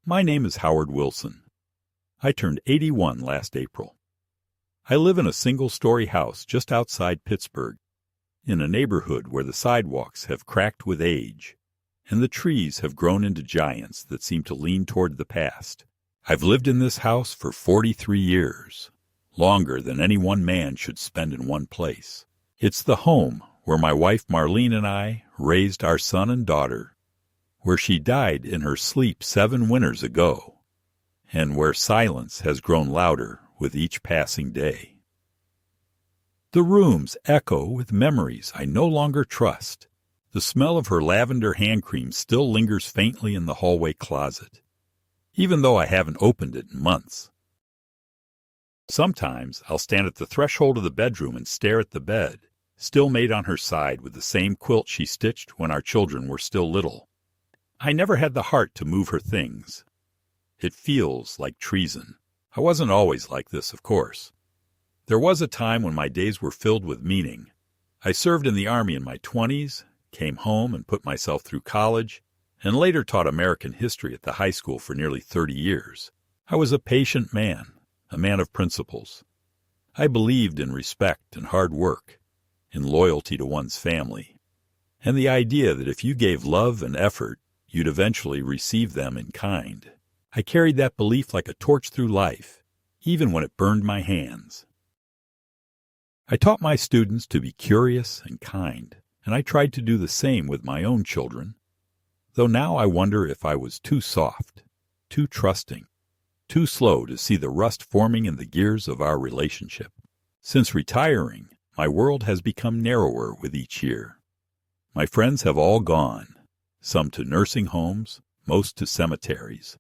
My name is Howard Wilson. I turned 81 last April. I live in a single-story house just outside Pittsburgh, in a neighborhood where the sidewalks have cracked with age, and the trees have grown into giants that seem to lean toward the past. I've lived in this house for 43 years, longer than any one man should spend in one place. It's the home where my wife Marlene and I raised our son and daughter, where she died in her sleep 7 winters ago, and where silence has grown louder with each passing day. The rooms echo with memories I no longer trust. The smell of her lavender hand cream still lingers faintly in the hallway closet, even though I haven't opened it in months. Sometimes I'll stand at the threshold of the bedroom and stare at the bed, still made on her side with the same quilt she stitched when our children were still little. I never had the heart to move her things. It feels like treason. I wasn't always like this, of course. There was a time when my days were filled with meaning. I served in the Army in my 20s, came home and put myself through college, and later taught American history at the high school for nearly 30 years. I was a patient man, a man of principles. I believed in respect and hard work, in loyalty to one's family, and the idea that if you gave love and effort, you'd eventually receive them in kind. I carried that belief like a torch through life, even when it burned my hands. I taught my students to be curious and kind, and I tried to do the same with my own children, though now I wonder if I was too soft, too trusting, too slow to see the rust forming in the gears of our relationship. Since retiring, my world has become narrower with each year. My friends have all gone, some to nursing homes, most to cemeteries.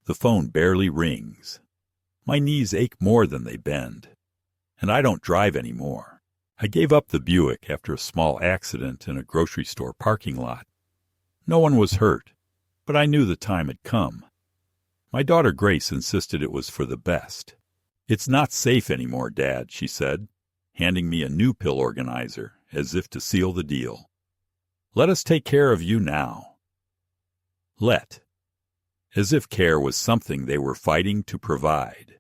The phone barely rings. My knees ache more than they bend, and I don't drive anymore. I gave up the Buick after a small accident in a grocery store parking lot. No one was hurt, but I knew the time had come. My daughter Grace insisted it was for the best. "It's not safe anymore, Dad," she said, handing me a new pill organizer as if to seal the deal. "Let us take care of you now." Let. As if care was something they were fighting to provide.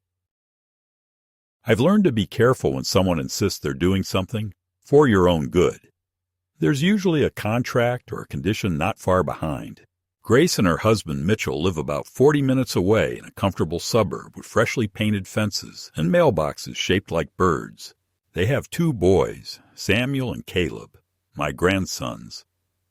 I've learned to be careful when someone insists they're doing something for your own good. There's usually a contract or a condition not far behind. Grace and her husband Mitchell live about 40 minutes away in a comfortable suburb with freshly painted fences and mailboxes shaped like birds. They have 2 boys, Samuel and Caleb, my grandsons,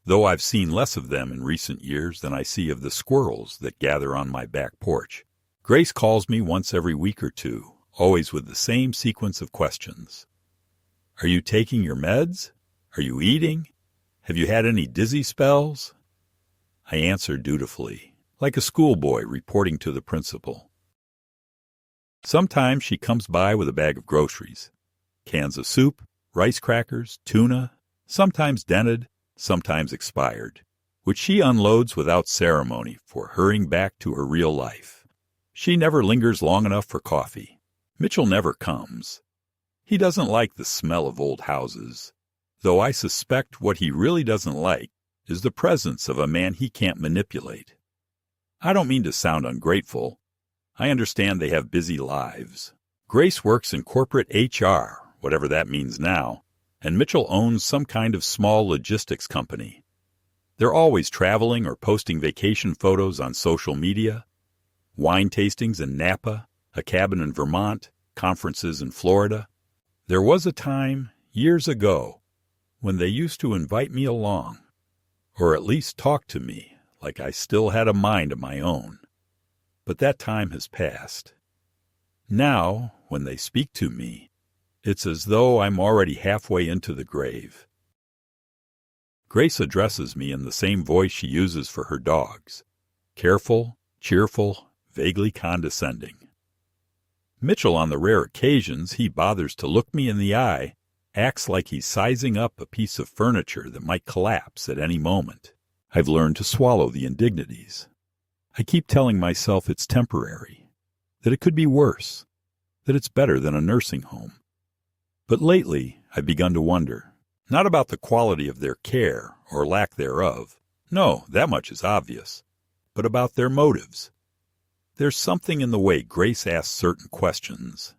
though I've seen less of them in recent years than I see of the squirrels that gather on my back porch. Grace calls me once every week or two, always with the same sequence of questions. "Are you taking your meds? Are you eating? Have you had any dizzy spells?" I answer dutifully, like a schoolboy reporting to the principal. Sometimes she comes by with a bag of groceries, cans of soup, rice crackers, tuna, sometimes dented, sometimes expired, which she unloads without ceremony for hurrying back to her real life. She never lingers long enough for coffee. Mitchell never comes. He doesn't like the smell of old houses, though I suspect what he really doesn't like is the presence of a man he can't manipulate. I don't mean to sound ungrateful. I understand they have busy lives. Grace works in corporate HR, whatever that means now, and Mitchell owns some kind of small logistics company. They're always traveling or posting vacation photos on social media, wine tastings in Napa, a cabin in Vermont, conferences in Florida. There was a time, years ago, when they used to invite me along, or at least talk to me like I still had a mind of my own. But that time has passed. Now, when they speak to me, it's as though I'm already halfway into the grave. Grace addresses me in the same voice she uses for her dogs, careful, cheerful, vaguely condescending. Mitchell, on the rare occasions he bothers to look me in the eye, acts like he's sizing up a piece of furniture that might collapse at any moment. I've learned to swallow the indignities. I keep telling myself it's temporary, that it could be worse, that it's better than a nursing home. But lately, I've begun to wonder, not about the quality of their care or lack thereof. No, that much is obvious. But about their motives. There's something in the way Grace asks certain questions.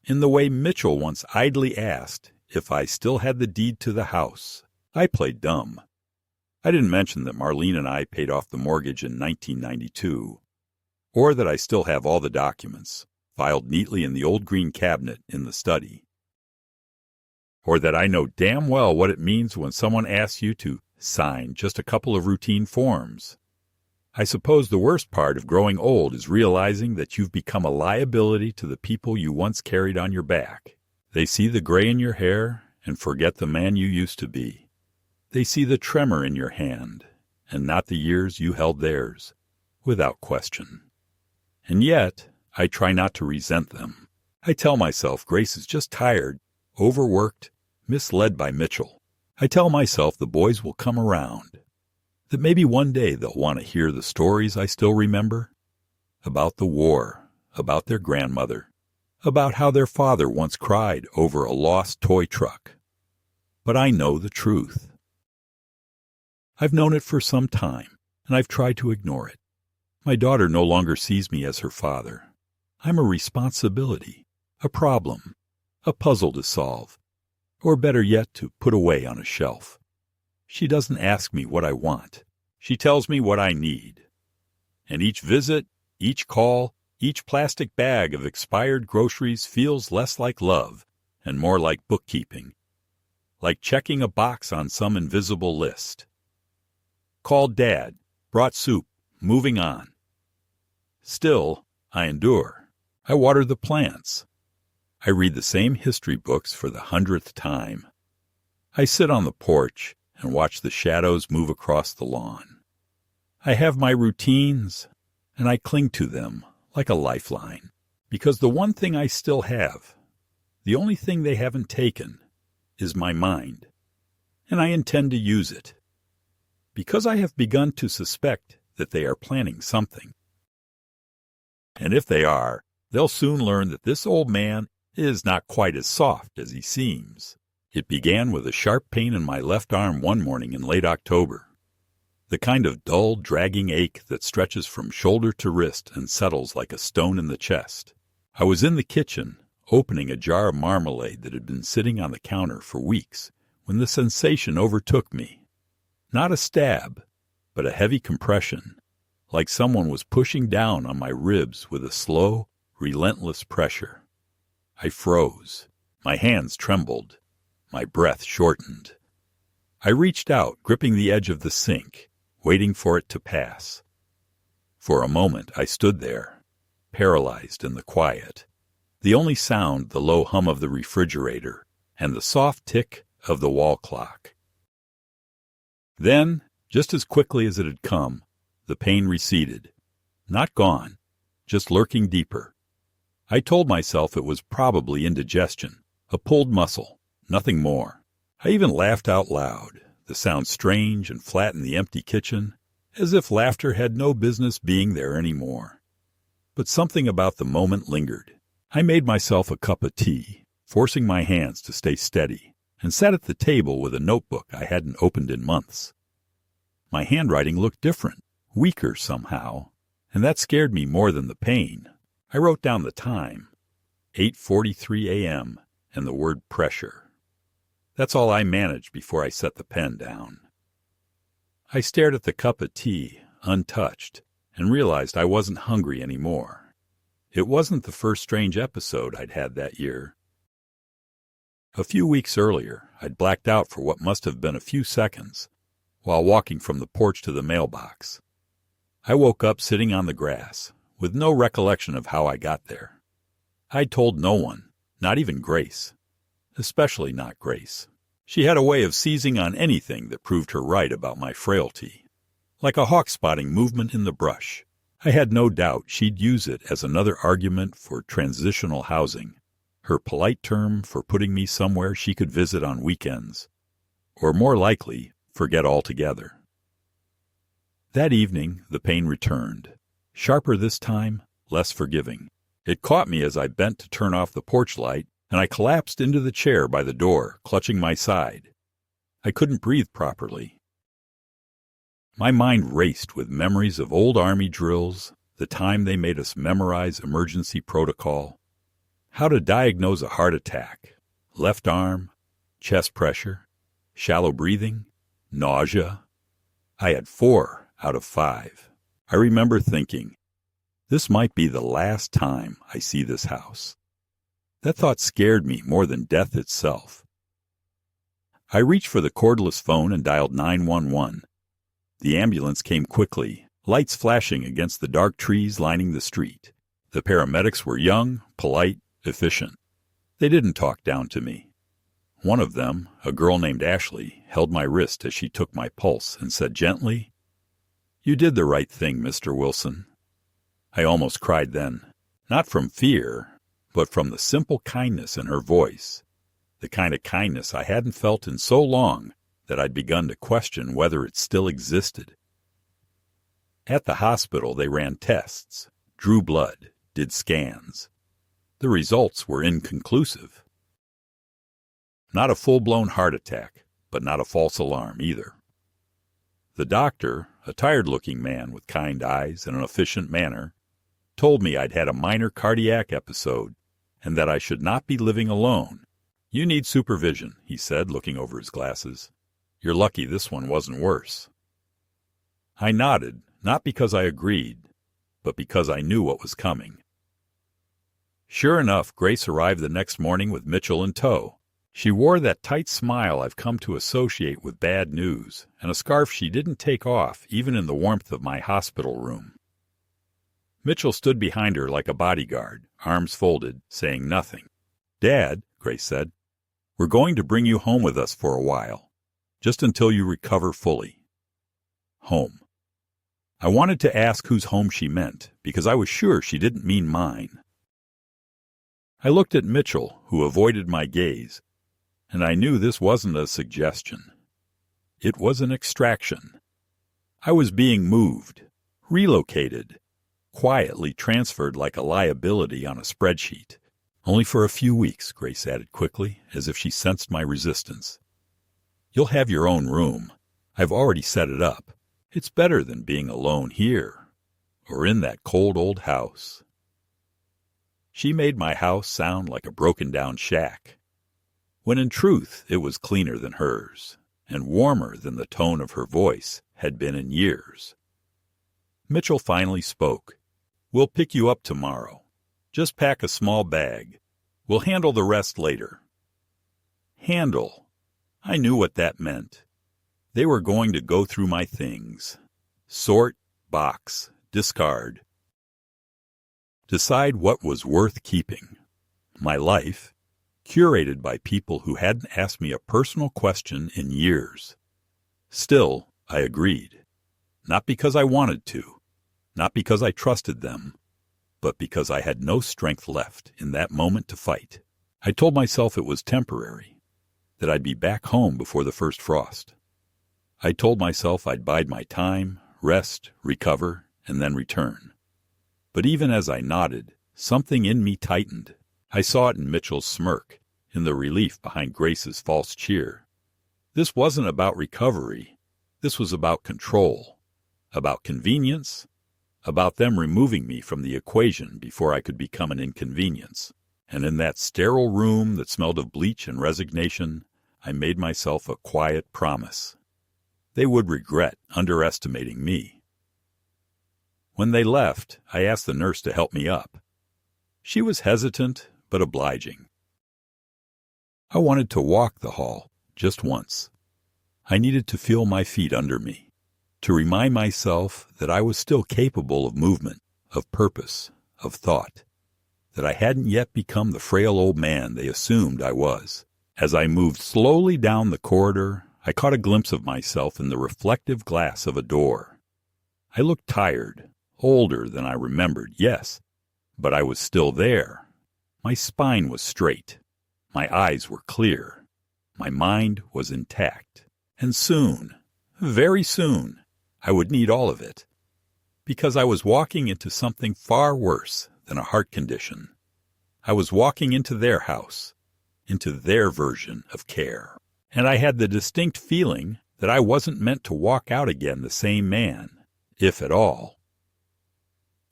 In the way Mitchell once idly asked if I still had the deed to the house. I played dumb. I didn't mention that Marlene and I paid off the mortgage in 1992, or that I still have all the documents, filed neatly in the old green cabinet in the study, or that I know damn well what it means when someone asks you to sign just a couple of routine forms. I suppose the worst part of growing old is realizing that you've become a liability to the people you once carried on your back. They see the gray in your hair and forget the man you used to be. They see the tremor in your hand and not the years you held theirs, without question. And yet, I try not to resent them. I tell myself Grace is just tired, overworked, misled by Mitchell. I tell myself the boys will come around, that maybe one day they'll want to hear the stories I still remember, about the war, about their grandmother, about how their father once cried over a lost toy truck. But I know the truth. I've known it for some time, and I've tried to ignore it. My daughter no longer sees me as her father. I'm a responsibility, a problem, a puzzle to solve, or better yet, to put away on a shelf. She doesn't ask me what I want. She tells me what I need. And each visit, each call, each plastic bag of expired groceries feels less like love and more like bookkeeping, like checking a box on some invisible list. Called Dad, brought soup, moving on. Still, I endure. I water the plants. I read the same history books for the 100th time. I sit on the porch and watch the shadows move across the lawn. I have my routines, and I cling to them like a lifeline, because the one thing I still have, the only thing they haven't taken, is my mind, and I intend to use it, because I have begun to suspect that they are planning something. And if they are, they'll soon learn that this old man is not quite as soft as he seems. It began with a sharp pain in my left arm one morning in late October, the kind of dull, dragging ache that stretches from shoulder to wrist and settles like a stone in the chest. I was in the kitchen, opening a jar of marmalade that had been sitting on the counter for weeks, when the sensation overtook me. Not a stab, but a heavy compression, like someone was pushing down on my ribs with a slow, relentless pressure. I froze. My hands trembled. My breath shortened. I reached out, gripping the edge of the sink, waiting for it to pass. For a moment I stood there, paralyzed in the quiet. The only sound the low hum of the refrigerator and the soft tick of the wall clock. Then, just as quickly as it had come, the pain receded. Not gone, just lurking deeper. I told myself it was probably indigestion, a pulled muscle, nothing more. I even laughed out loud, the sound strange and flat in the empty kitchen, as if laughter had no business being there anymore. But something about the moment lingered. I made myself a cup of tea, forcing my hands to stay steady, and sat at the table with a notebook I hadn't opened in months. My handwriting looked different, weaker somehow, and that scared me more than the pain. I wrote down the time, 8:43 a.m., and the word pressure. That's all I managed before I set the pen down. I stared at the cup of tea, untouched, and realized I wasn't hungry anymore. It wasn't the first strange episode I'd had that year. A few weeks earlier, I'd blacked out for what must have been a few seconds while walking from the porch to the mailbox. I woke up sitting on the grass, with no recollection of how I got there. I'd told no one, not even Grace. Especially not Grace. She had a way of seizing on anything that proved her right about my frailty. Like a hawk-spotting movement in the brush, I had no doubt she'd use it as another argument for transitional housing, her polite term for putting me somewhere she could visit on weekends, or more likely, forget altogether. That evening, the pain returned. Sharper this time, less forgiving. It caught me as I bent to turn off the porch light, and I collapsed into the chair by the door, clutching my side. I couldn't breathe properly. My mind raced with memories of old army drills, the time they made us memorize emergency protocol, how to diagnose a heart attack, left arm, chest pressure, shallow breathing, nausea. I had 4 out of 5. I remember thinking, this might be the last time I see this house. That thought scared me more than death itself. I reached for the cordless phone and dialed 911. The ambulance came quickly, lights flashing against the dark trees lining the street. The paramedics were young, polite, efficient. They didn't talk down to me. One of them, a girl named Ashley, held my wrist as she took my pulse and said gently, "You did the right thing, Mr. Wilson." I almost cried then, not from fear, but from the simple kindness in her voice, the kind of kindness I hadn't felt in so long that I'd begun to question whether it still existed. At the hospital, they ran tests, drew blood, did scans. The results were inconclusive. Not a full-blown heart attack, but not a false alarm either. The doctor, a tired-looking man with kind eyes and an efficient manner, told me I'd had a minor cardiac episode and that I should not be living alone. "You need supervision," he said, looking over his glasses. "You're lucky this one wasn't worse." I nodded, not because I agreed, but because I knew what was coming. Sure enough, Grace arrived the next morning with Mitchell in tow. She wore that tight smile I've come to associate with bad news, and a scarf she didn't take off even in the warmth of my hospital room. Mitchell stood behind her like a bodyguard, arms folded, saying nothing. "Dad," Grace said, "we're going to bring you home with us for a while, just until you recover fully." Home. I wanted to ask whose home she meant, because I was sure she didn't mean mine. I looked at Mitchell, who avoided my gaze, and I knew this wasn't a suggestion. It was an extraction. I was being moved, relocated, quietly transferred like a liability on a spreadsheet. "Only for a few weeks," Grace added quickly, as if she sensed my resistance. "You'll have your own room. I've already set it up. It's better than being alone here, or in that cold old house." She made my house sound like a broken-down shack, when in truth it was cleaner than hers, and warmer than the tone of her voice had been in years. Mitchell finally spoke. "We'll pick you up tomorrow. Just pack a small bag. We'll handle the rest later." Handle. I knew what that meant. They were going to go through my things. Sort, box, discard. Decide what was worth keeping. My life, curated by people who hadn't asked me a personal question in years. Still, I agreed. Not because I wanted to, not because I trusted them, but because I had no strength left in that moment to fight. I told myself it was temporary, that I'd be back home before the first frost. I told myself I'd bide my time, rest, recover, and then return. But even as I nodded, something in me tightened. I saw it in Mitchell's smirk, in the relief behind Grace's false cheer. This wasn't about recovery. This was about control, about convenience, about them removing me from the equation before I could become an inconvenience. And in that sterile room that smelled of bleach and resignation, I made myself a quiet promise. They would regret underestimating me. When they left, I asked the nurse to help me up. She was hesitant, but obliging. I wanted to walk the hall, just once. I needed to feel my feet under me, to remind myself that I was still capable of movement, of purpose, of thought, that I hadn't yet become the frail old man they assumed I was. As I moved slowly down the corridor, I caught a glimpse of myself in the reflective glass of a door. I looked tired, older than I remembered, yes, but I was still there. My spine was straight. My eyes were clear. My mind was intact. And soon, very soon, I would need all of it. Because I was walking into something far worse than a heart condition. I was walking into their house, into their version of care. And I had the distinct feeling that I wasn't meant to walk out again the same man, if at all.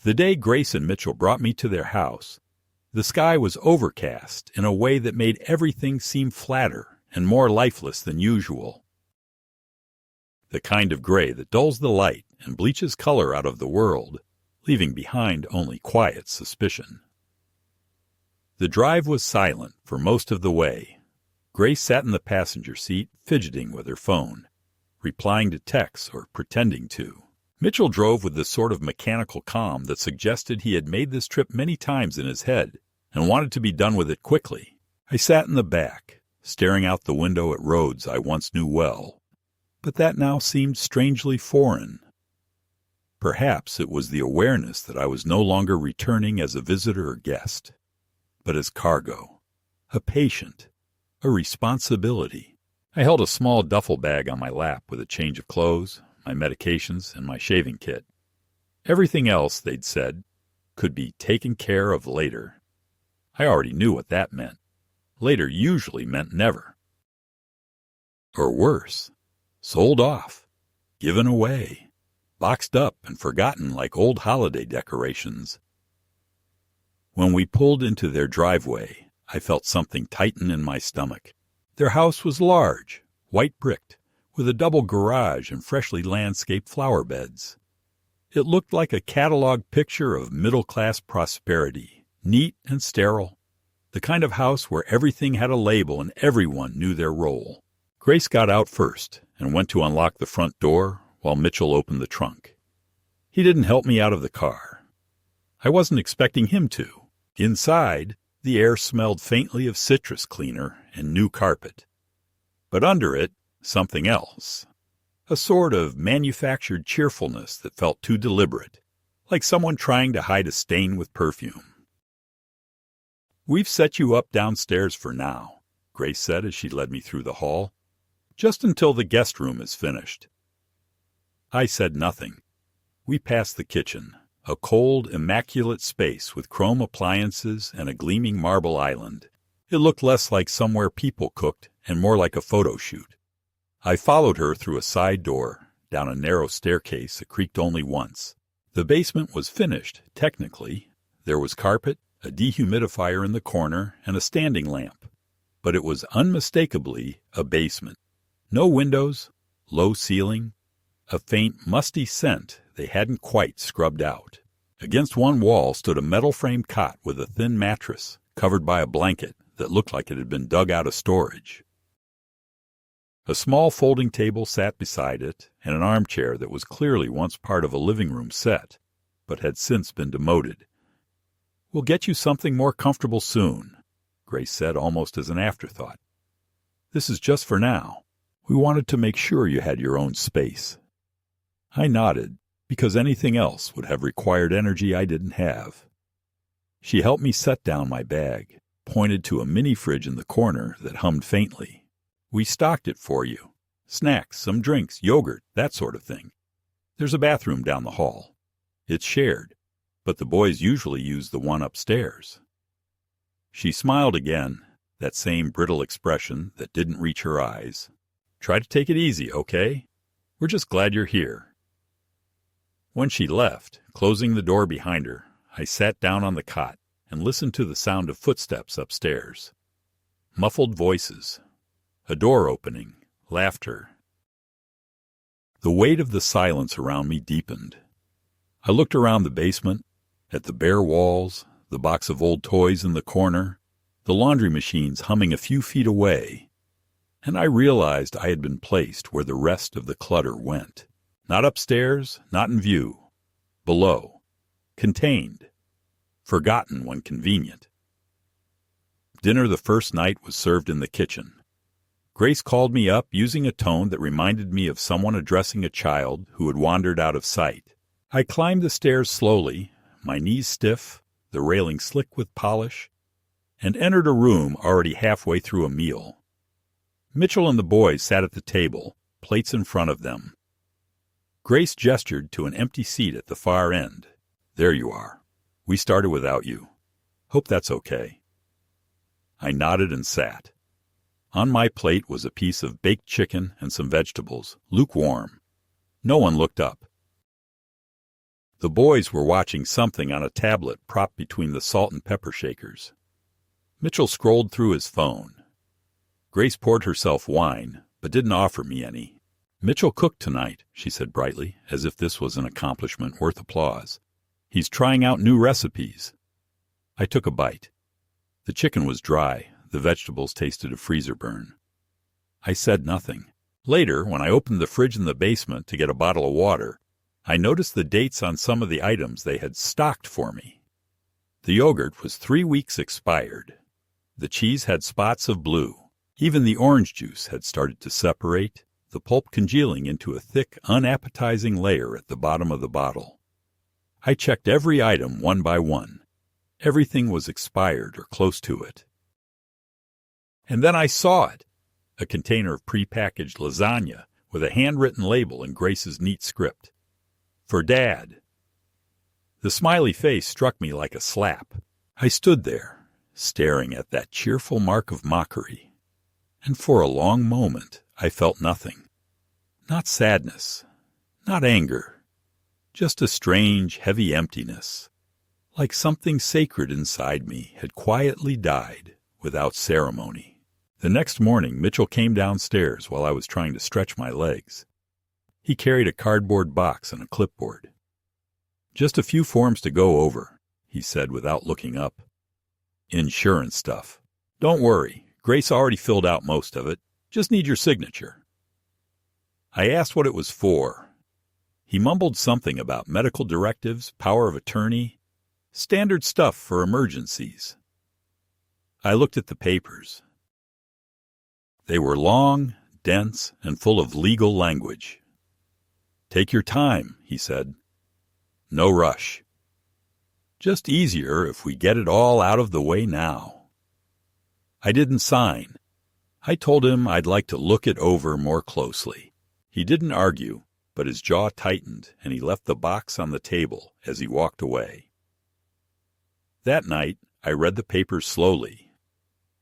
The day Grace and Mitchell brought me to their house, the sky was overcast in a way that made everything seem flatter and more lifeless than usual. The kind of gray that dulls the light and bleaches color out of the world, leaving behind only quiet suspicion. The drive was silent for most of the way. Grace sat in the passenger seat, fidgeting with her phone, replying to texts or pretending to. Mitchell drove with the sort of mechanical calm that suggested he had made this trip many times in his head and wanted to be done with it quickly. I sat in the back, staring out the window at roads I once knew well, but that now seemed strangely foreign. Perhaps it was the awareness that I was no longer returning as a visitor or guest, but as cargo, a patient, a responsibility. I held a small duffel bag on my lap with a change of clothes, my medications, and my shaving kit. Everything else, they'd said, could be taken care of later. I already knew what that meant. Later usually meant never. Or worse, sold off, given away, boxed up and forgotten like old holiday decorations. When we pulled into their driveway, I felt something tighten in my stomach. Their house was large, white-bricked, with a double garage and freshly landscaped flower beds. It looked like a catalog picture of middle-class prosperity, neat and sterile, the kind of house where everything had a label and everyone knew their role. Grace got out first and went to unlock the front door while Mitchell opened the trunk. He didn't help me out of the car. I wasn't expecting him to. Inside, the air smelled faintly of citrus cleaner and new carpet. But under it, something else. A sort of manufactured cheerfulness that felt too deliberate, like someone trying to hide a stain with perfume. "We've set you up downstairs for now," Grace said as she led me through the hall, "just until the guest room is finished." I said nothing. We passed the kitchen, a cold, immaculate space with chrome appliances and a gleaming marble island. It looked less like somewhere people cooked and more like a photo shoot. I followed her through a side door, down a narrow staircase that creaked only once. The basement was finished, technically. There was carpet, a dehumidifier in the corner, and a standing lamp. But it was unmistakably a basement. No windows, low ceiling, a faint, musty scent they hadn't quite scrubbed out. Against one wall stood a metal-framed cot with a thin mattress, covered by a blanket that looked like it had been dug out of storage. A small folding table sat beside it, and an armchair that was clearly once part of a living room set, but had since been demoted. "We'll get you something more comfortable soon," Grace said almost as an afterthought. "This is just for now. We wanted to make sure you had your own space." I nodded, because anything else would have required energy I didn't have. She helped me set down my bag, pointed to a mini-fridge in the corner that hummed faintly. "We stocked it for you. Snacks, some drinks, yogurt, that sort of thing. There's a bathroom down the hall. It's shared, but the boys usually use the one upstairs." She smiled again, that same brittle expression that didn't reach her eyes. "Try to take it easy, okay? We're just glad you're here." When she left, closing the door behind her, I sat down on the cot and listened to the sound of footsteps upstairs. Muffled voices, a door opening, laughter. The weight of the silence around me deepened. I looked around the basement, at the bare walls, the box of old toys in the corner, the laundry machines humming a few feet away, and I realized I had been placed where the rest of the clutter went. Not upstairs, not in view. Below. Contained. Forgotten when convenient. Dinner the first night was served in the kitchen. Grace called me up using a tone that reminded me of someone addressing a child who had wandered out of sight. I climbed the stairs slowly, my knees stiff, the railing slick with polish, and entered a room already halfway through a meal. Mitchell and the boys sat at the table, plates in front of them. Grace gestured to an empty seat at the far end. "There you are. We started without you. Hope that's okay." I nodded and sat. On my plate was a piece of baked chicken and some vegetables, lukewarm. No one looked up. The boys were watching something on a tablet propped between the salt and pepper shakers. Mitchell scrolled through his phone. Grace poured herself wine, but didn't offer me any. "Mitchell cooked tonight," she said brightly, as if this was an accomplishment worth applause. "He's trying out new recipes." I took a bite. The chicken was dry. The vegetables tasted of freezer burn. I said nothing. Later, when I opened the fridge in the basement to get a bottle of water, I noticed the dates on some of the items they had stocked for me. The yogurt was 3 weeks expired. The cheese had spots of blue. Even the orange juice had started to separate, the pulp congealing into a thick, unappetizing layer at the bottom of the bottle. I checked every item one by one. Everything was expired or close to it. And then I saw it, a container of prepackaged lasagna with a handwritten label in Grace's neat script. "For Dad." The smiley face struck me like a slap. I stood there, staring at that cheerful mark of mockery, and for a long moment I felt nothing. Not sadness, not anger, just a strange, heavy emptiness, like something sacred inside me had quietly died without ceremony. The next morning, Mitchell came downstairs while I was trying to stretch my legs. He carried a cardboard box and a clipboard. "Just a few forms to go over," he said without looking up. "Insurance stuff. Don't worry, Grace already filled out most of it. Just need your signature." I asked what it was for. He mumbled something about medical directives, power of attorney, standard stuff for emergencies. I looked at the papers. They were long, dense, and full of legal language. "Take your time," he said. "No rush. Just easier if we get it all out of the way now." I didn't sign. I told him I'd like to look it over more closely. He didn't argue, but his jaw tightened and he left the box on the table as he walked away. That night, I read the papers slowly.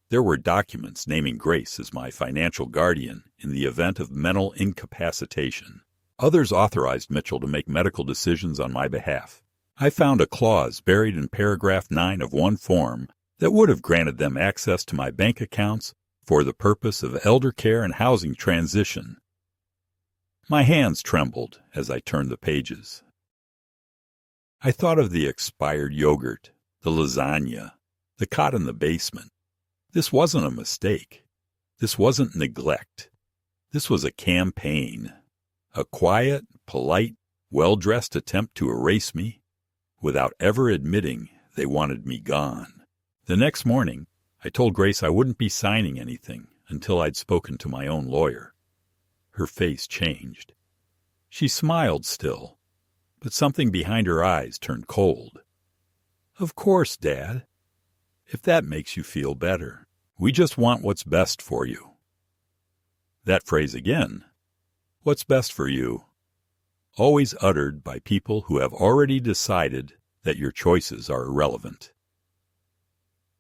There were documents naming Grace as my financial guardian in the event of mental incapacitation. Others authorized Mitchell to make medical decisions on my behalf. I found a clause buried in paragraph 9 of one form that would have granted them access to my bank accounts for the purpose of elder care and housing transition. My hands trembled as I turned the pages. I thought of the expired yogurt, the lasagna, the cot in the basement. This wasn't a mistake. This wasn't neglect. This was a campaign. A quiet, polite, well-dressed attempt to erase me without ever admitting they wanted me gone. The next morning, I told Grace I wouldn't be signing anything until I'd spoken to my own lawyer. Her face changed. She smiled still, but something behind her eyes turned cold. "Of course, Dad. If that makes you feel better. We just want what's best for you." That phrase again, "what's best for you," always uttered by people who have already decided that your choices are irrelevant.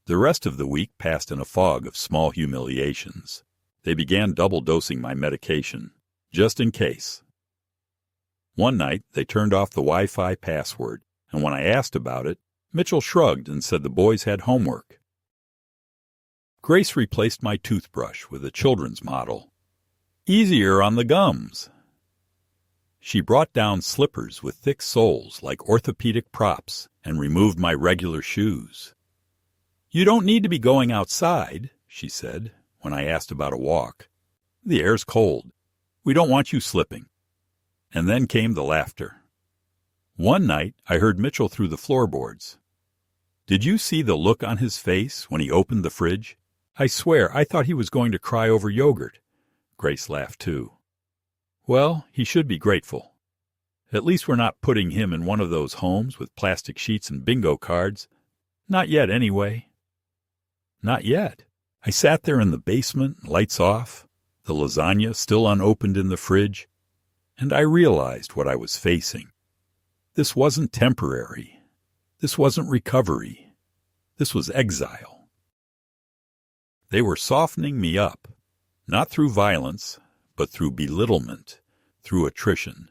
The rest of the week passed in a fog of small humiliations. They began double-dosing my medication, just in case. One night, they turned off the Wi-Fi password, and when I asked about it, Mitchell shrugged and said the boys had homework. Grace replaced my toothbrush with a children's model. "Easier on the gums." She brought down slippers with thick soles like orthopedic props and removed my regular shoes. "You don't need to be going outside," she said, when I asked about a walk. "The air's cold. We don't want you slipping." And then came the laughter. One night, I heard Mitchell through the floorboards. "Did you see the look on his face when he opened the fridge? I swear I thought he was going to cry over yogurt." Grace laughed too. "Well, he should be grateful. At least we're not putting him in one of those homes with plastic sheets and bingo cards. Not yet, anyway." Not yet. I sat there in the basement, lights off, the lasagna still unopened in the fridge, and I realized what I was facing. This wasn't temporary. This wasn't recovery. This was exile. They were softening me up, not through violence, but through belittlement, through attrition.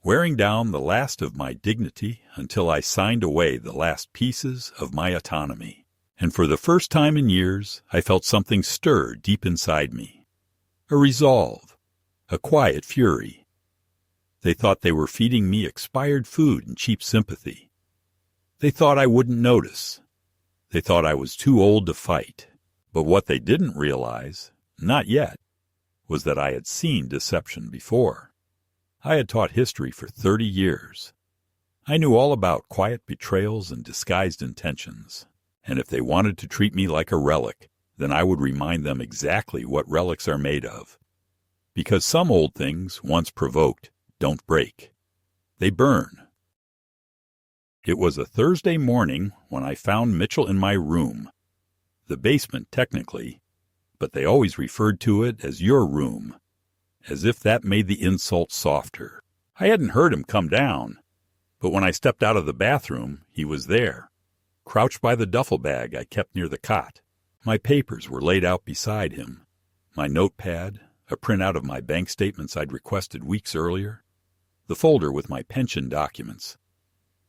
wearing down the last of my dignity until I signed away the last pieces of my autonomy. And for the first time in years, I felt something stir deep inside me. A resolve, a quiet fury. They thought they were feeding me expired food and cheap sympathy. They thought I wouldn't notice. They thought I was too old to fight. But what they didn't realize, not yet, was that I had seen deception before. I had taught history for 30 years. I knew all about quiet betrayals and disguised intentions. And if they wanted to treat me like a relic, then I would remind them exactly what relics are made of. Because some old things, once provoked, don't break. They burn. It was a Thursday morning when I found Mitchell in my room. The basement, technically, but they always referred to it as your room, as if that made the insult softer. I hadn't heard him come down, but when I stepped out of the bathroom, he was there, crouched by the duffel bag I kept near the cot. My papers were laid out beside him, my notepad, a printout of my bank statements I'd requested weeks earlier, the folder with my pension documents.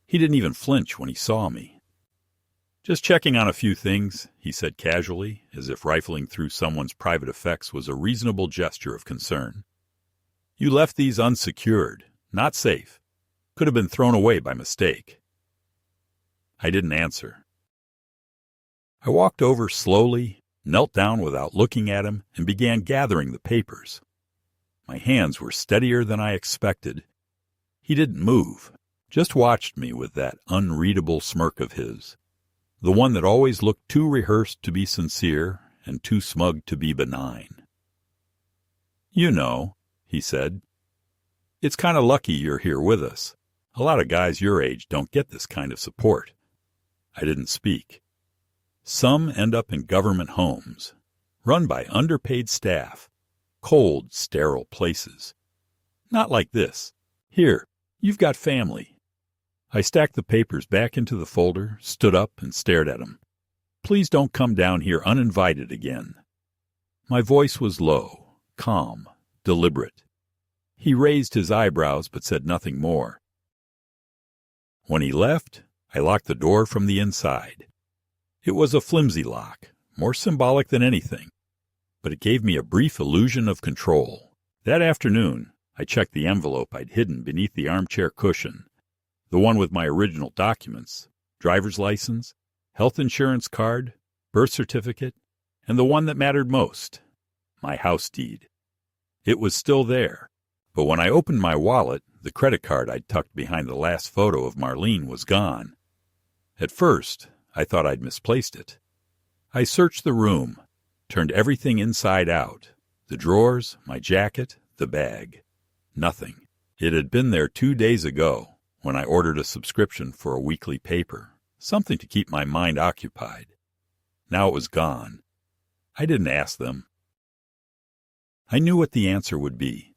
He didn't even flinch when he saw me. "Just checking on a few things," he said casually, as if rifling through someone's private effects was a reasonable gesture of concern. "You left these unsecured, not safe. Could have been thrown away by mistake." I didn't answer. I walked over slowly, knelt down without looking at him, and began gathering the papers. My hands were steadier than I expected. He didn't move, just watched me with that unreadable smirk of his, the one that always looked too rehearsed to be sincere and too smug to be benign. "You know," he said, "it's kind of lucky you're here with us. A lot of guys your age don't get this kind of support." I didn't speak. Some end up in government homes, run by underpaid staff, cold, sterile places. Not like this. Here, you've got family. I stacked the papers back into the folder, stood up, and stared at him. "Please don't come down here uninvited again." My voice was low, calm, deliberate. He raised his eyebrows but said nothing more. When he left, I locked the door from the inside. It was a flimsy lock, more symbolic than anything, but it gave me a brief illusion of control. That afternoon, I checked the envelope I'd hidden beneath the armchair cushion, the one with my original documents, driver's license, health insurance card, birth certificate, and the one that mattered most, my house deed. It was still there, but when I opened my wallet, the credit card I'd tucked behind the last photo of Marlene was gone. At first, I thought I'd misplaced it. I searched the room, turned everything inside out, the drawers, my jacket, the bag. Nothing. It had been there 2 days ago, when I ordered a subscription for a weekly paper, something to keep my mind occupied. Now it was gone. I didn't ask them. I knew what the answer would be.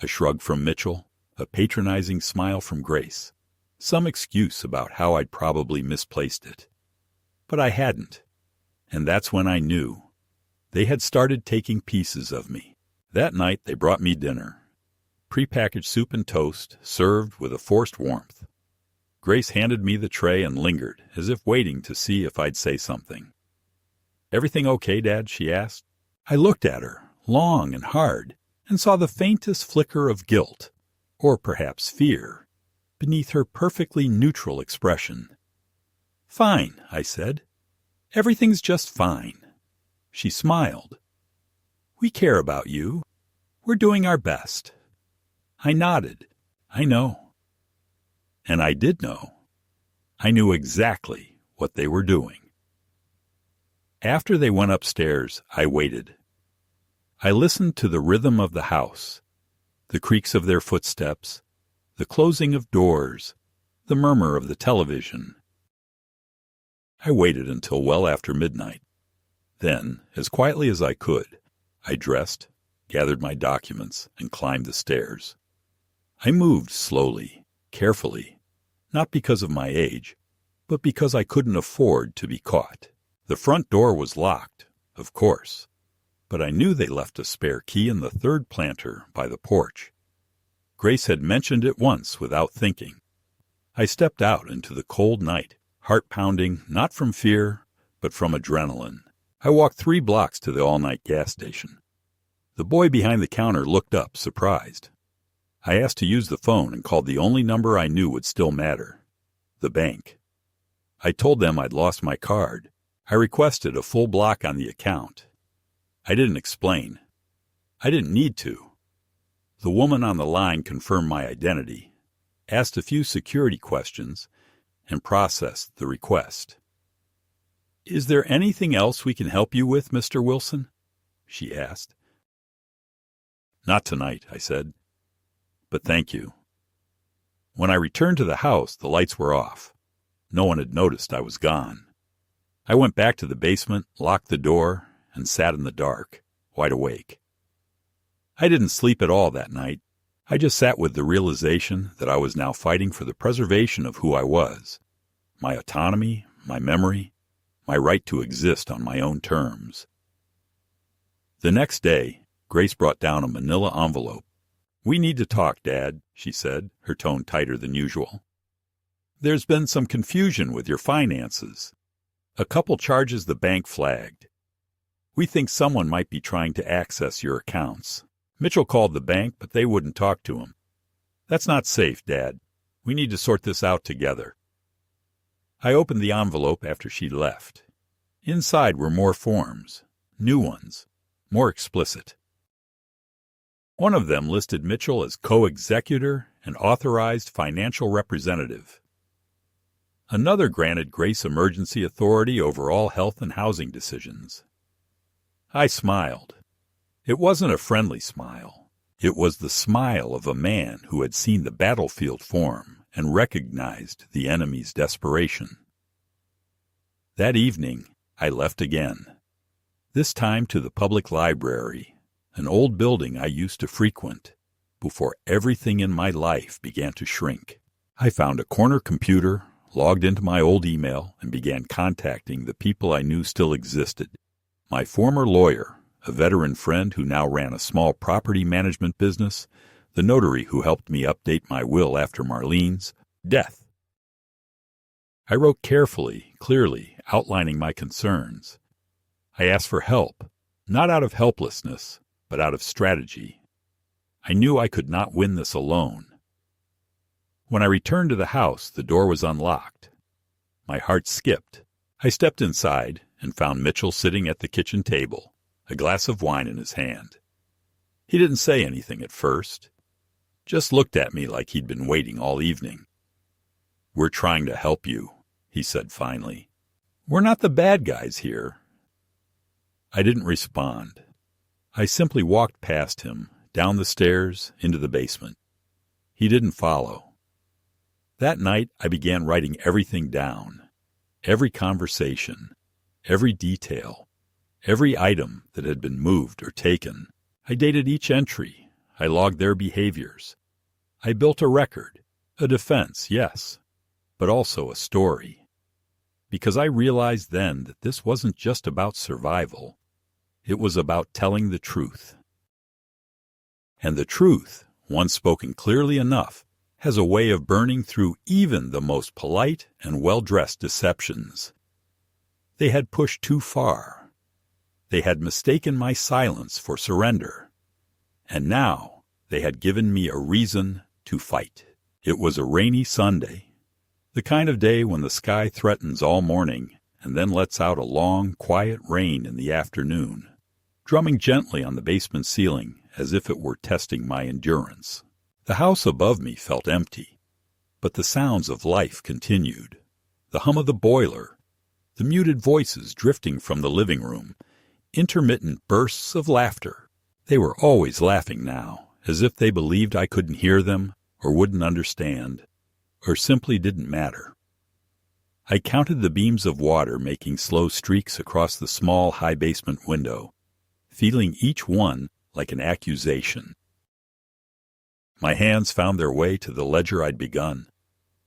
A shrug from Mitchell, a patronizing smile from Grace, some excuse about how I'd probably misplaced it. But I hadn't, and that's when I knew. They had started taking pieces of me. That night they brought me dinner. Prepackaged soup and toast, served with a forced warmth. Grace handed me the tray and lingered, as if waiting to see if I'd say something. "Everything okay, Dad?" she asked. I looked at her, long and hard, and saw the faintest flicker of guilt, or perhaps fear, beneath her perfectly neutral expression. "Fine," I said. "Everything's just fine." She smiled. "We care about you. We're doing our best." I nodded. "I know." And I did know. I knew exactly what they were doing. After they went upstairs, I waited. I listened to the rhythm of the house, the creaks of their footsteps, the closing of doors, the murmur of the television. I waited until well after midnight. Then, as quietly as I could, I dressed, gathered my documents, and climbed the stairs. I moved slowly, carefully, not because of my age, but because I couldn't afford to be caught. The front door was locked, of course, but I knew they left a spare key in the third planter by the porch. Grace had mentioned it once without thinking. I stepped out into the cold night, heart pounding not from fear, but from adrenaline. I walked 3 blocks to the all-night gas station. The boy behind the counter looked up, surprised. I asked to use the phone and called the only number I knew would still matter, the bank. I told them I'd lost my card. I requested a full block on the account. I didn't explain. I didn't need to. The woman on the line confirmed my identity, asked a few security questions, and processed the request. "Is there anything else we can help you with, Mr. Wilson?" she asked. "Not tonight," I said. "But thank you." When I returned to the house, the lights were off. No one had noticed I was gone. I went back to the basement, locked the door, and sat in the dark, wide awake. I didn't sleep at all that night. I just sat with the realization that I was now fighting for the preservation of who I was, my autonomy, my memory, my right to exist on my own terms. The next day, Grace brought down a manila envelope. "We need to talk, Dad," she said, her tone tighter than usual. "There's been some confusion with your finances. A couple charges the bank flagged. We think someone might be trying to access your accounts. Mitchell called the bank, but they wouldn't talk to him. That's not safe, Dad. We need to sort this out together." I opened the envelope after she left. Inside were more forms, new ones, more explicit. One of them listed Mitchell as co-executor and authorized financial representative. Another granted Grace emergency authority over all health and housing decisions. I smiled. It wasn't a friendly smile. It was the smile of a man who had seen the battlefield form and recognized the enemy's desperation. That evening, I left again. This time to the public library, an old building I used to frequent, before everything in my life began to shrink. I found a corner computer, logged into my old email, and began contacting the people I knew still existed. My former lawyer, a veteran friend who now ran a small property management business, the notary who helped me update my will after Marlene's death. I wrote carefully, clearly, outlining my concerns. I asked for help, not out of helplessness, but out of strategy. I knew I could not win this alone. When I returned to the house, the door was unlocked. My heart skipped. I stepped inside and found Mitchell sitting at the kitchen table, a glass of wine in his hand. He didn't say anything at first, just looked at me like he'd been waiting all evening. "We're trying to help you," he said finally. "We're not the bad guys here." I didn't respond. I simply walked past him, down the stairs, into the basement. He didn't follow. That night, I began writing everything down. Every conversation, every detail, every item that had been moved or taken. I dated each entry. I logged their behaviors. I built a record, a defense, yes, but also a story. Because I realized then that this wasn't just about survival. It was about telling the truth. And the truth, once spoken clearly enough, has a way of burning through even the most polite and well-dressed deceptions. They had pushed too far. They had mistaken my silence for surrender. And now they had given me a reason to fight. It was a rainy Sunday, the kind of day when the sky threatens all morning and then lets out a long, quiet rain in the afternoon, drumming gently on the basement ceiling as if it were testing my endurance. The house above me felt empty, but the sounds of life continued. The hum of the boiler, the muted voices drifting from the living room, intermittent bursts of laughter. They were always laughing now, as if they believed I couldn't hear them, or wouldn't understand, or simply didn't matter. I counted the beams of water making slow streaks across the small, high basement window, feeling each one like an accusation. My hands found their way to the ledger I'd begun,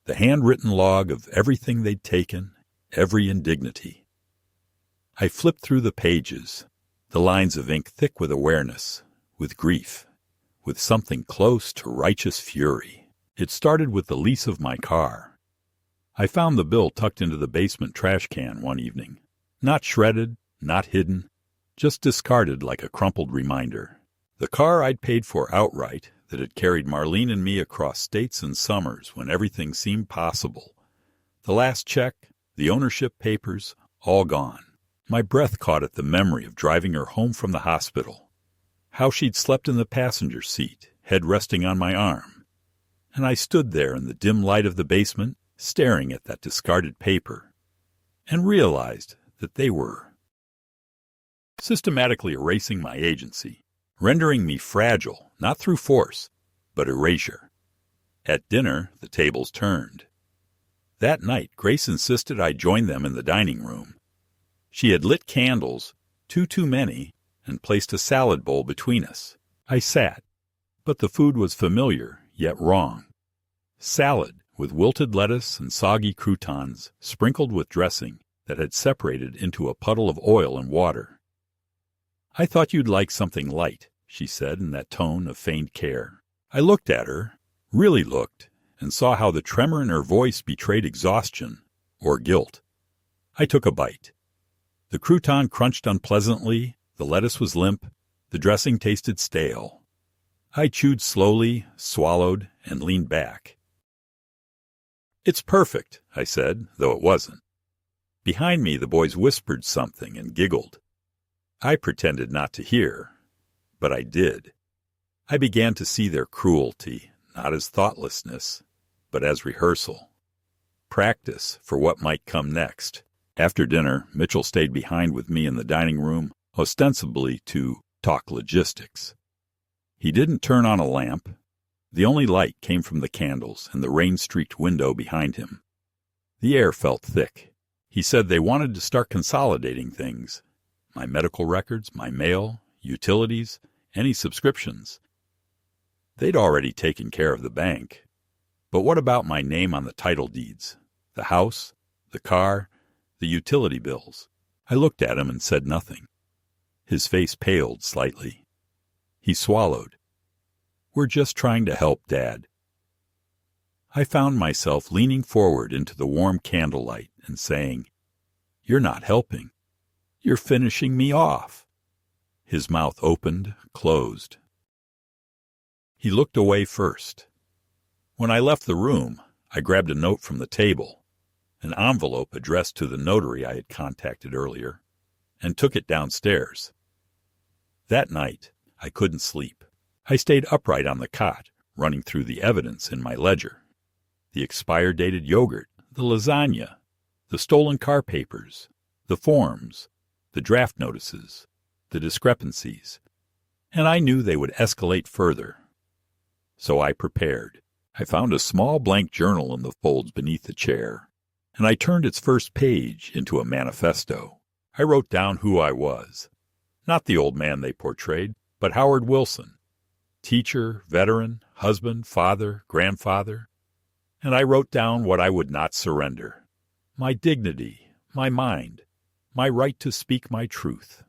the handwritten log of everything they'd taken, every indignity. I flipped through the pages, the lines of ink thick with awareness, with grief, with something close to righteous fury. It started with the lease of my car. I found the bill tucked into the basement trash can one evening. Not shredded, not hidden, just discarded like a crumpled reminder. The car I'd paid for outright, that had carried Marlene and me across states and summers when everything seemed possible. The last check, the ownership papers, all gone. My breath caught at the memory of driving her home from the hospital. How she'd slept in the passenger seat, head resting on my arm. And I stood there in the dim light of the basement, staring at that discarded paper, and realized that they were systematically erasing my agency, rendering me fragile, not through force, but erasure. At dinner, the tables turned. That night, Grace insisted I join them in the dining room. She had lit candles, too many, and placed a salad bowl between us. I sat, but the food was familiar, yet wrong. Salad with wilted lettuce and soggy croutons, sprinkled with dressing that had separated into a puddle of oil and water. "I thought you'd like something light," she said in that tone of feigned care. I looked at her, really looked, and saw how the tremor in her voice betrayed exhaustion or guilt. I took a bite. The crouton crunched unpleasantly, the lettuce was limp, the dressing tasted stale. I chewed slowly, swallowed, and leaned back. "It's perfect," I said, though it wasn't. Behind me the boys whispered something and giggled. I pretended not to hear, but I did. I began to see their cruelty, not as thoughtlessness, but as rehearsal. Practice for what might come next. After dinner, Mitchell stayed behind with me in the dining room, ostensibly to talk logistics. He didn't turn on a lamp. The only light came from the candles and the rain-streaked window behind him. The air felt thick. He said they wanted to start consolidating things. My medical records, my mail, utilities, any subscriptions. They'd already taken care of the bank. But what about my name on the title deeds? The house, the car, the utility bills? I looked at him and said nothing. His face paled slightly. He swallowed. "We're just trying to help, Dad." I found myself leaning forward into the warm candlelight and saying, "You're not helping. You're finishing me off." His mouth opened, closed. He looked away first. When I left the room, I grabbed a note from the table, an envelope addressed to the notary I had contacted earlier, and took it downstairs. That night, I couldn't sleep. I stayed upright on the cot, running through the evidence in my ledger. The expired-dated yogurt, the lasagna, the stolen car papers, the forms, the draft notices, the discrepancies, and I knew they would escalate further. So I prepared. I found a small blank journal in the folds beneath the chair, and I turned its first page into a manifesto. I wrote down who I was. Not the old man they portrayed, but Howard Wilson. Teacher, veteran, husband, father, grandfather. And I wrote down what I would not surrender. My dignity, my mind, my right to speak my truth.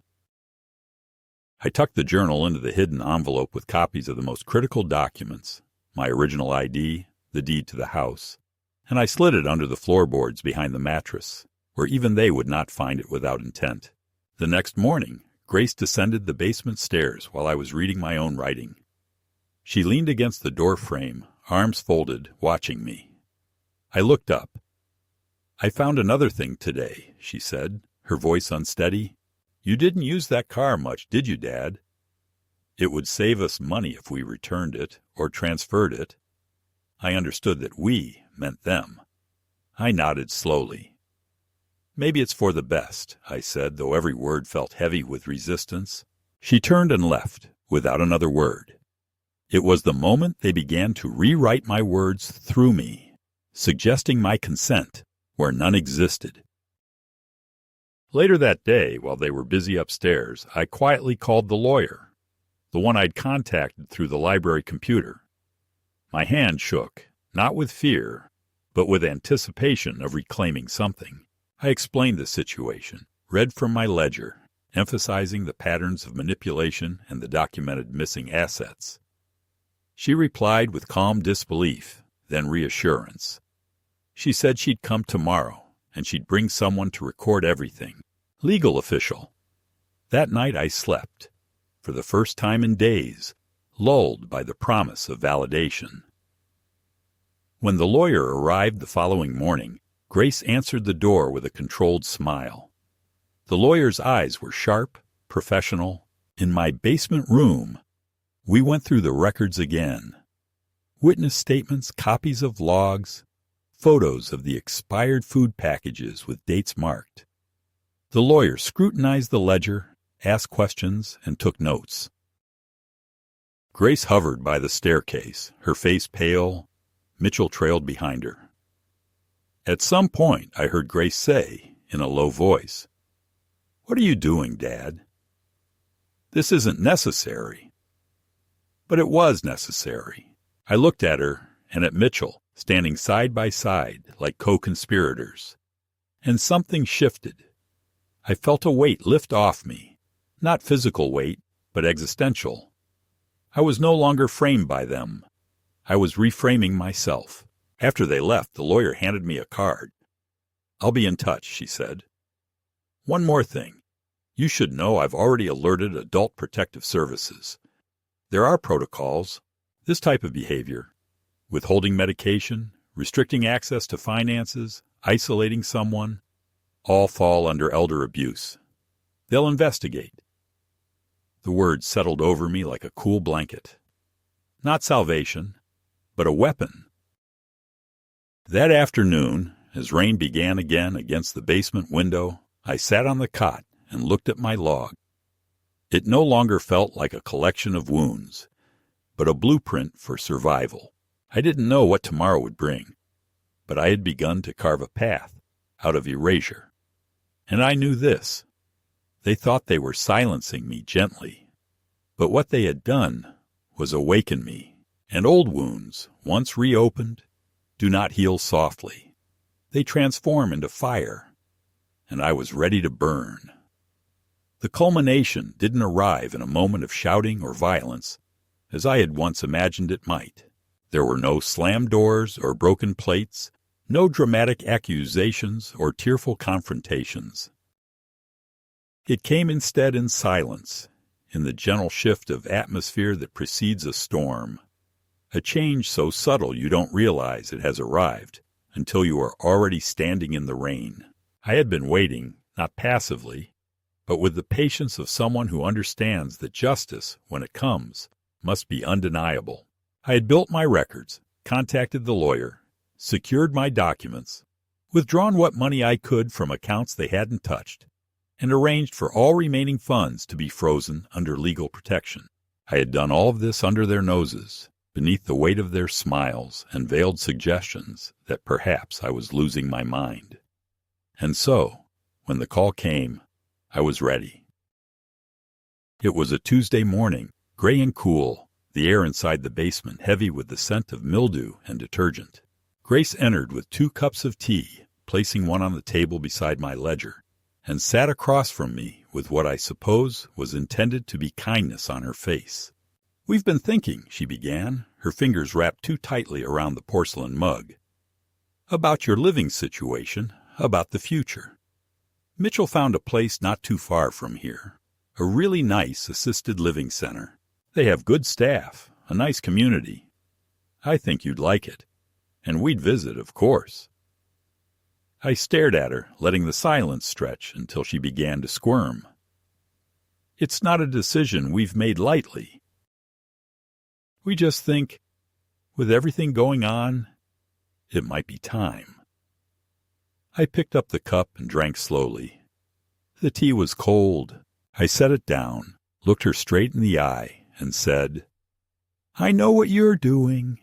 I tucked the journal into the hidden envelope with copies of the most critical documents, my original ID, the deed to the house, and I slid it under the floorboards behind the mattress, where even they would not find it without intent. The next morning, Grace descended the basement stairs while I was reading my own writing. She leaned against the door frame, arms folded, watching me. I looked up. "I found another thing today," she said, her voice unsteady. "You didn't use that car much, did you, Dad?" "It would save us money if we returned it, or transferred it." I understood that "we" meant them. I nodded slowly. "Maybe it's for the best," I said, though every word felt heavy with resistance. She turned and left, without another word. It was the moment they began to rewrite my words through me, suggesting my consent where none existed. Later that day, while they were busy upstairs, I quietly called the lawyer, the one I'd contacted through the library computer. My hand shook, not with fear, but with anticipation of reclaiming something. I explained the situation, read from my ledger, emphasizing the patterns of manipulation and the documented missing assets. She replied with calm disbelief, then reassurance. She said she'd come tomorrow, and she'd bring someone to record everything. Legal official. That night I slept, for the first time in days, lulled by the promise of validation. When the lawyer arrived the following morning, Grace answered the door with a controlled smile. The lawyer's eyes were sharp, professional. In my basement room, we went through the records again. Witness statements, copies of logs, photos of the expired food packages with dates marked. The lawyer scrutinized the ledger, asked questions, and took notes. Grace hovered by the staircase, her face pale. Mitchell trailed behind her. At some point, I heard Grace say, in a low voice, "What are you doing, Dad?" "This isn't necessary." But it was necessary. I looked at her and at Mitchell, standing side by side like co-conspirators. And something shifted. I felt a weight lift off me. Not physical weight, but existential. I was no longer framed by them. I was reframing myself. After they left, the lawyer handed me a card. "I'll be in touch," she said. "One more thing. You should know I've already alerted Adult Protective Services. There are protocols. This type of behavior, withholding medication, restricting access to finances, isolating someone, all fall under elder abuse. They'll investigate." The words settled over me like a cool blanket. Not salvation, but a weapon. That afternoon, as rain began again against the basement window, I sat on the cot and looked at my log. It no longer felt like a collection of wounds, but a blueprint for survival. I didn't know what tomorrow would bring, but I had begun to carve a path out of erasure. And I knew this. They thought they were silencing me gently, but what they had done was awaken me. And old wounds, once reopened, do not heal softly. They transform into fire, and I was ready to burn. The culmination didn't arrive in a moment of shouting or violence, as I had once imagined it might. There were no slammed doors or broken plates, no dramatic accusations or tearful confrontations. It came instead in silence, in the gentle shift of atmosphere that precedes a storm. A change so subtle you don't realize it has arrived until you are already standing in the rain. I had been waiting, not passively, but with the patience of someone who understands that justice, when it comes, must be undeniable. I had built my records, contacted the lawyer, secured my documents, withdrawn what money I could from accounts they hadn't touched, and arranged for all remaining funds to be frozen under legal protection. I had done all of this under their noses, beneath the weight of their smiles and veiled suggestions that perhaps I was losing my mind. And so, when the call came, I was ready. It was a Tuesday morning, gray and cool, the air inside the basement heavy with the scent of mildew and detergent. Grace entered with 2 cups of tea, placing one on the table beside my ledger, and sat across from me with what I suppose was intended to be kindness on her face. "We've been thinking," she began, her fingers wrapped too tightly around the porcelain mug, "about your living situation, about the future. Mitchell found a place not too far from here, a really nice assisted living center. They have good staff, a nice community. I think you'd like it. And we'd visit, of course." I stared at her, letting the silence stretch until she began to squirm. "It's not a decision we've made lightly. We just think, with everything going on, it might be time." I picked up the cup and drank slowly. The tea was cold. I set it down, looked her straight in the eye, and said, "I know what you're doing."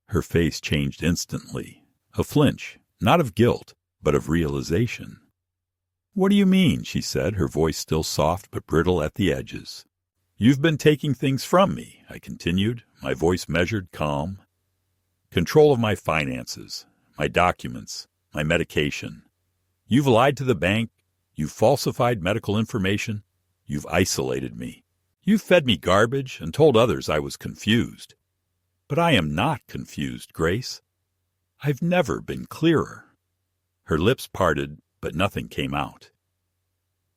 Her face changed instantly, a flinch, not of guilt, but of realization. "What do you mean?" she said, her voice still soft but brittle at the edges. "You've been taking things from me," I continued, my voice measured, calm. "Control of my finances, my documents, my medication. You've lied to the bank. You've falsified medical information. You've isolated me. You've fed me garbage and told others I was confused. But I am not confused, Grace. I've never been clearer. Her lips parted, but nothing came out.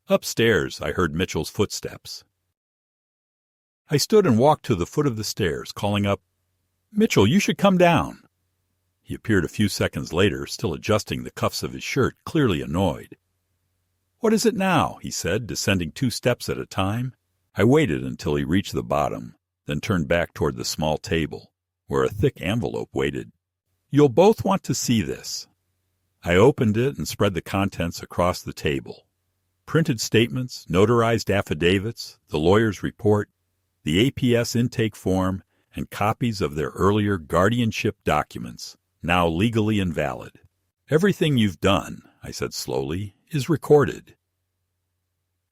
Upstairs, I heard Mitchell's footsteps. I stood and walked to the foot of the stairs, calling up, "Mitchell, you should come down." He appeared a few seconds later, still adjusting the cuffs of his shirt, clearly annoyed. "What is it now?" he said, descending 2 steps at a time. I waited until he reached the bottom, then turned back toward the small table, where a thick envelope waited. "You'll both want to see this." I opened it and spread the contents across the table. Printed statements, notarized affidavits, the lawyer's report, the APS intake form, and copies of their earlier guardianship documents, now legally invalid. "Everything you've done," I said slowly, "is recorded.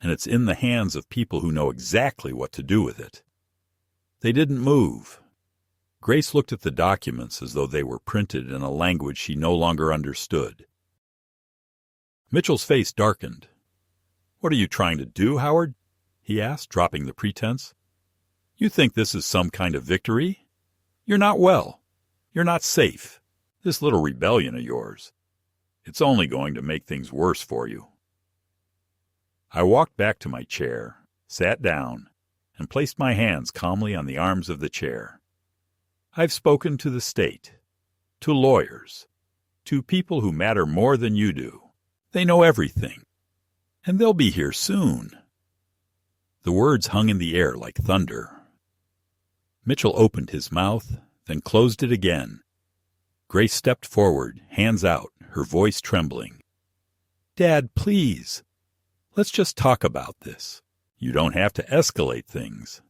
And it's in the hands of people who know exactly what to do with it." They didn't move. Grace looked at the documents as though they were printed in a language she no longer understood. Mitchell's face darkened. "What are you trying to do, Howard?" he asked, dropping the pretense. "You think this is some kind of victory? You're not well. You're not safe. This little rebellion of yours. It's only going to make things worse for you." I walked back to my chair, sat down, and placed my hands calmly on the arms of the chair. "I've spoken to the state, to lawyers, to people who matter more than you do. They know everything, and they'll be here soon." The words hung in the air like thunder. Mitchell opened his mouth, then closed it again. Grace stepped forward, hands out, her voice trembling. "Dad, please. Let's just talk about this. You don't have to escalate things."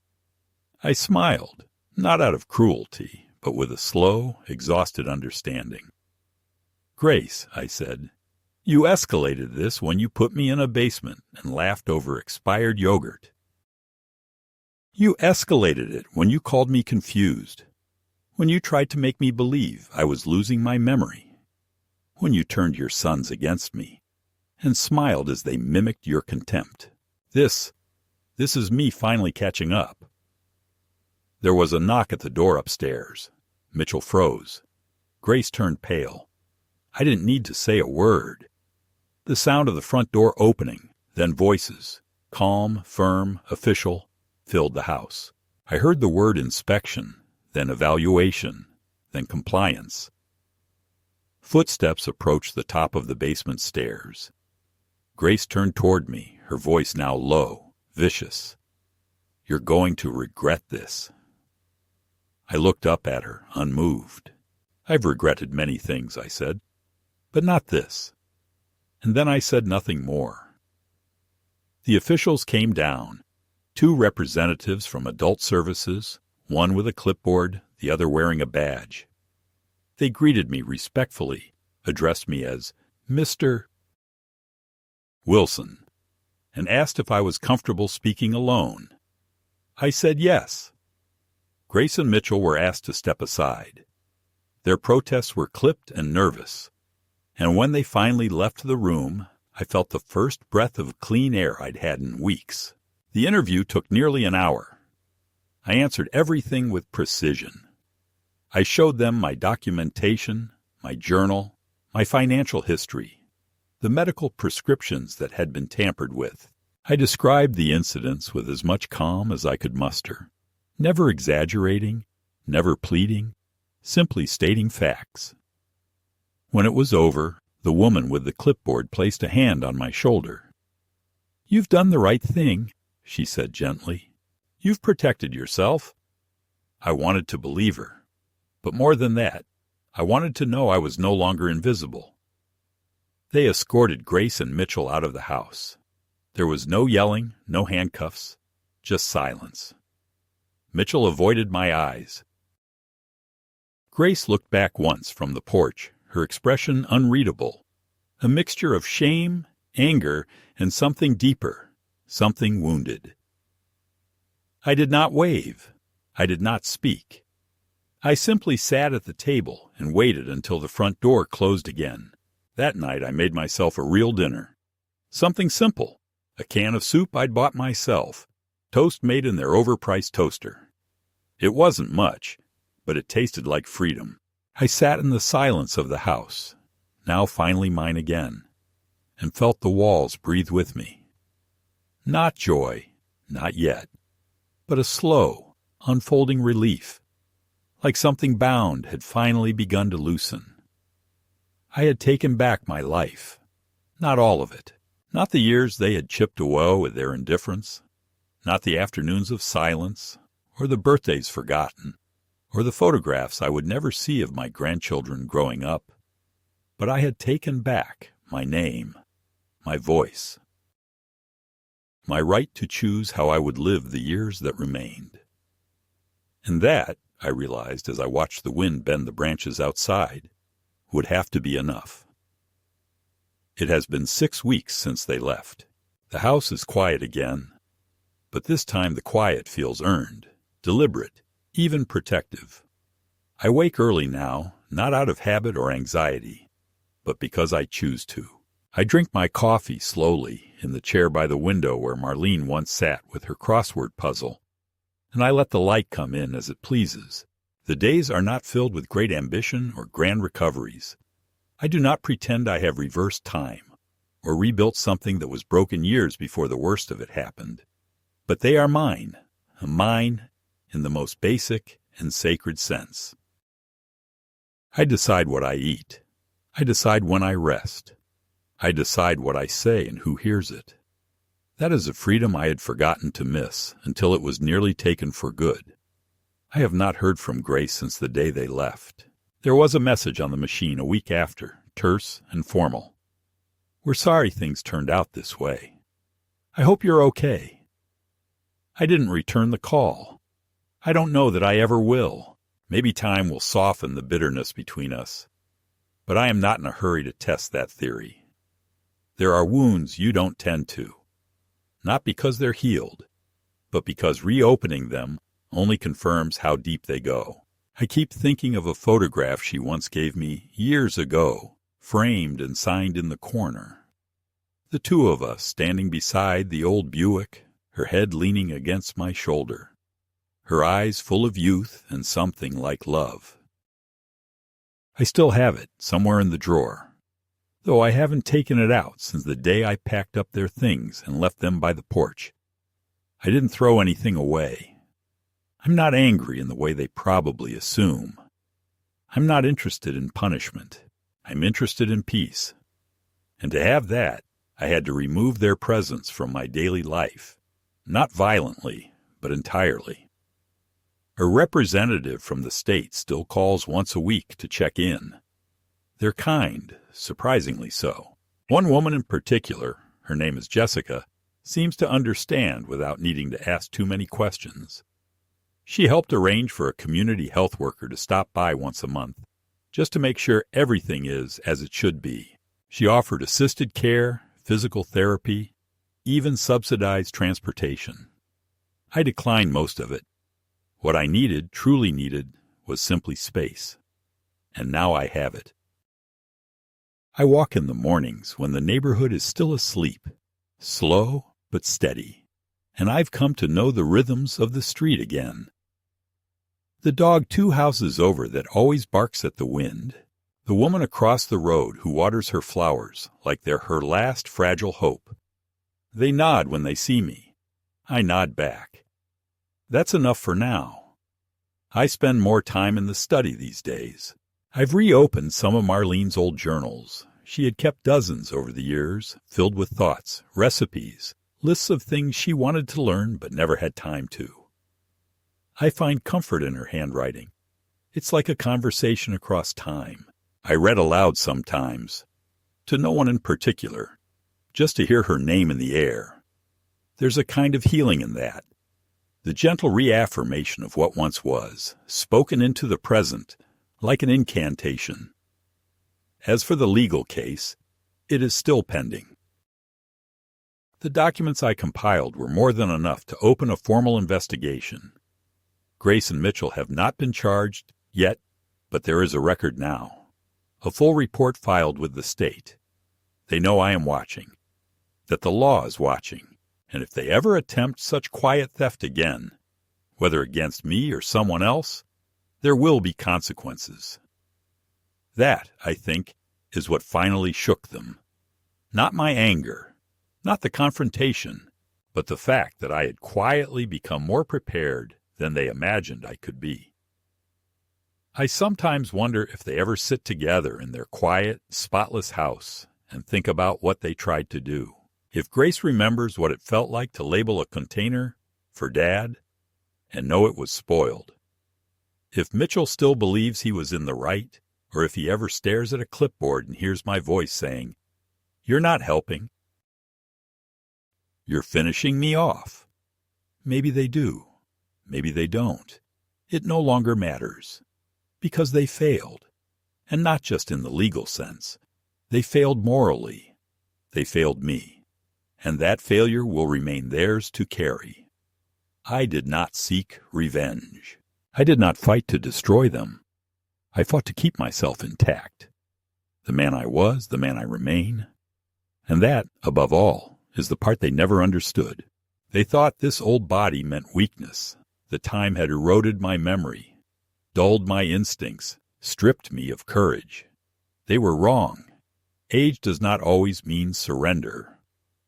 I smiled, not out of cruelty, but with a slow, exhausted understanding. "Grace," I said, "you escalated this when you put me in a basement and laughed over expired yogurt. You escalated it when you called me confused, when you tried to make me believe I was losing my memory, when you turned your sons against me and smiled as they mimicked your contempt. This is me finally catching up." There was a knock at the door upstairs. Mitchell froze. Grace turned pale. I didn't need to say a word. The sound of the front door opening, then voices, calm, firm, official, filled the house. I heard the word inspection, then evaluation, then compliance. Footsteps approached the top of the basement stairs. Grace turned toward me, her voice now low, vicious. "You're going to regret this." I looked up at her, unmoved. "I've regretted many things," I said, "but not this." And then I said nothing more. The officials came down, 2 representatives from adult services, one with a clipboard, the other wearing a badge. They greeted me respectfully, addressed me as Mr. Wilson, and asked if I was comfortable speaking alone. I said yes. Grace and Mitchell were asked to step aside. Their protests were clipped and nervous, and when they finally left the room, I felt the first breath of clean air I'd had in weeks. The interview took nearly an hour. I answered everything with precision. I showed them my documentation, my journal, my financial history, the medical prescriptions that had been tampered with. I described the incidents with as much calm as I could muster, never exaggerating, never pleading, simply stating facts. When it was over, the woman with the clipboard placed a hand on my shoulder. "You've done the right thing," she said gently. "You've protected yourself." I wanted to believe her. But more than that, I wanted to know I was no longer invisible. They escorted Grace and Mitchell out of the house. There was no yelling, no handcuffs, just silence. Mitchell avoided my eyes. Grace looked back once from the porch, her expression unreadable, a mixture of shame, anger, and something deeper, something wounded. I did not wave. I did not speak. I simply sat at the table and waited until the front door closed again. That night I made myself a real dinner. Something simple, a can of soup I'd bought myself, toast made in their overpriced toaster. It wasn't much, but it tasted like freedom. I sat in the silence of the house, now finally mine again, and felt the walls breathe with me. Not joy, not yet, but a slow, unfolding relief, like something bound had finally begun to loosen. I had taken back my life, not all of it, not the years they had chipped away with their indifference, not the afternoons of silence, or the birthdays forgotten, or the photographs I would never see of my grandchildren growing up, but I had taken back my name, my voice, my right to choose how I would live the years that remained. And that, I realized as I watched the wind bend the branches outside, would have to be enough. It has been 6 weeks since they left. The house is quiet again, but this time the quiet feels earned, deliberate, even protective. I wake early now, not out of habit or anxiety, but because I choose to. I drink my coffee slowly in the chair by the window where Marlene once sat with her crossword puzzle, and I let the light come in as it pleases. The days are not filled with great ambition or grand recoveries. I do not pretend I have reversed time or rebuilt something that was broken years before the worst of it happened. But they are mine in the most basic and sacred sense. I decide what I eat. I decide when I rest. I decide what I say and who hears it. That is a freedom I had forgotten to miss until it was nearly taken for good. I have not heard from Grace since the day they left. There was a message on the machine a week after, terse and formal. We're sorry things turned out this way. I hope you're okay. I didn't return the call. I don't know that I ever will. Maybe time will soften the bitterness between us. But I am not in a hurry to test that theory. There are wounds you don't tend to. Not because they're healed, but because reopening them only confirms how deep they go. I keep thinking of a photograph she once gave me years ago, framed and signed in the corner. The two of us standing beside the old Buick, her head leaning against my shoulder, her eyes full of youth and something like love. I still have it somewhere in the drawer, though I haven't taken it out since the day I packed up their things and left them by the porch. I didn't throw anything away. I'm not angry in the way they probably assume. I'm not interested in punishment. I'm interested in peace. And to have that, I had to remove their presence from my daily life. Not violently, but entirely. A representative from the state still calls once a week to check in. They're kind, surprisingly so. One woman in particular, her name is Jessica, seems to understand without needing to ask too many questions. She helped arrange for a community health worker to stop by once a month, just to make sure everything is as it should be. She offered assisted care, physical therapy, even subsidized transportation. I declined most of it. What I needed, truly needed, was simply space. And now I have it. I walk in the mornings when the neighborhood is still asleep, slow but steady, and I've come to know the rhythms of the street again. The dog 2 houses over that always barks at the wind, the woman across the road who waters her flowers like they're her last fragile hope. They nod when they see me. I nod back. That's enough for now. I spend more time in the study these days. I've reopened some of Marlene's old journals. She had kept dozens over the years, filled with thoughts, recipes, lists of things she wanted to learn but never had time to. I find comfort in her handwriting. It's like a conversation across time. I read aloud sometimes, to no one in particular, just to hear her name in the air. There's a kind of healing in that. The gentle reaffirmation of what once was, spoken into the present, like an incantation. As for the legal case, it is still pending. The documents I compiled were more than enough to open a formal investigation. Grace and Mitchell have not been charged yet, but there is a record now. A full report filed with the state. They know I am watching, that the law is watching, and if they ever attempt such quiet theft again, whether against me or someone else, There will be consequences. That, I think, is what finally shook them. Not my anger, not the confrontation, but the fact that I had quietly become more prepared than they imagined I could be. I sometimes wonder if they ever sit together in their quiet, spotless house and think about what they tried to do. If Grace remembers what it felt like to label a container for Dad and know it was spoiled. If Mitchell still believes he was in the right, or if he ever stares at a clipboard and hears my voice saying, "You're not helping. You're finishing me off." Maybe they do. Maybe they don't. It no longer matters. Because they failed. And not just in the legal sense. They failed morally. They failed me. And that failure will remain theirs to carry. I did not seek revenge. I did not fight to destroy them. I fought to keep myself intact. The man I was, the man I remain. And that, above all, is the part they never understood. They thought this old body meant weakness. The time had eroded my memory, dulled my instincts, stripped me of courage. They were wrong. Age does not always mean surrender.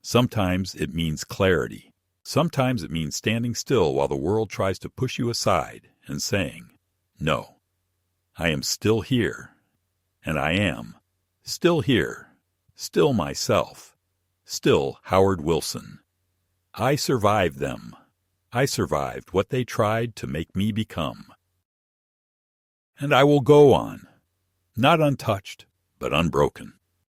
Sometimes it means clarity. Sometimes it means standing still while the world tries to push you aside and saying, "No, I am still here, and I am still here, still myself, still Howard Wilson. I survived them. I survived what they tried to make me become. And I will go on, not untouched, but unbroken."